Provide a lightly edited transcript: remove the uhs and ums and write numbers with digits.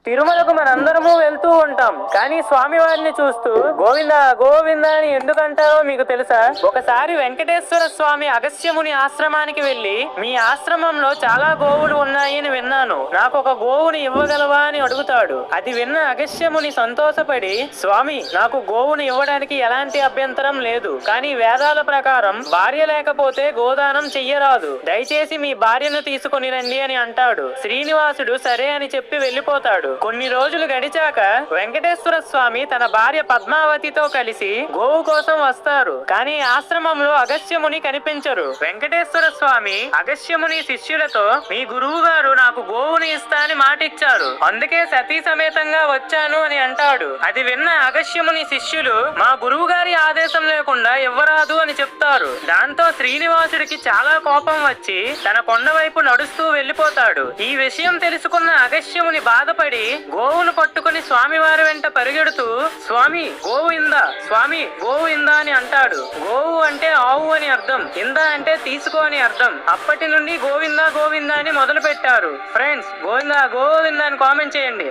తిరుమలకు మనందరము వెళ్తూ ఉంటాం, కానీ స్వామివారిని చూస్తూ గోవింద గోవింద అని ఎందుకంటారో మీకు తెలుసా? ఒకసారి వెంకటేశ్వర స్వామి అగస్త్యముని ఆశ్రమానికి వెళ్లి, మీ ఆశ్రమంలో చాలా గోవులు ఉన్నాయని విన్నాను, నాకు ఒక గోవుని ఇవ్వగలవా అని అడుగుతాడు. అది విన్న అగస్త్యముని సంతోషపడి, స్వామి, నాకు గోవుని ఇవ్వడానికి ఎలాంటి అభ్యంతరం లేదు, కానీ వేదాల ప్రకారం భార్య లేకపోతే గోదానం చెయ్యరాదు, దయచేసి మీ భార్యను తీసుకుని రండి అని అంటాడు. శ్రీనివాసుడు సరే అని చెప్పి వెళ్లిపోతాడు. కొన్ని రోజులు గడిచాక వెంకటేశ్వర స్వామి తన భార్య పద్మావతితో కలిసి గోవు కోసం వస్తారు, కానీ ఆశ్రమంలో అగస్త్యముని కనిపించరు. వెంకటేశ్వర స్వామి అగస్త్యముని శిష్యులతో, మీ గురువు గారు నాకు గోవుని ఇస్తా అని మాటిచ్చారు, అందుకే సతీ సమేతంగా వచ్చాను అని అంటాడు. అది విన్న అగస్త్యముని శిష్యులు, మా గురువు గారి ఆదేశం లేకుండా ఇవ్వరాదు అని చెప్తారు. దాంతో శ్రీనివాసుడికి చాలా కోపం వచ్చి తన కొండ వైపు నడుస్తూ వెళ్లిపోతాడు. ఈ విషయం తెలుసుకున్న అగస్త్యముని బాధపడి గోవును పట్టుకుని స్వామివారి వెంట పరిగెడుతూ, స్వామి గోవు ఇందా, స్వామి గోవు ఇందా అని అంటాడు. గోవు అంటే ఆవు అని అర్థం, ఇందా అంటే తీసుకో అని అర్థం. అప్పటి నుండి గోవిందా గోవిందా అని మొదలు పెట్టారు. ఫ్రెండ్స్, గోవిందా గోవిందా అని కామెంట్ చేయండి.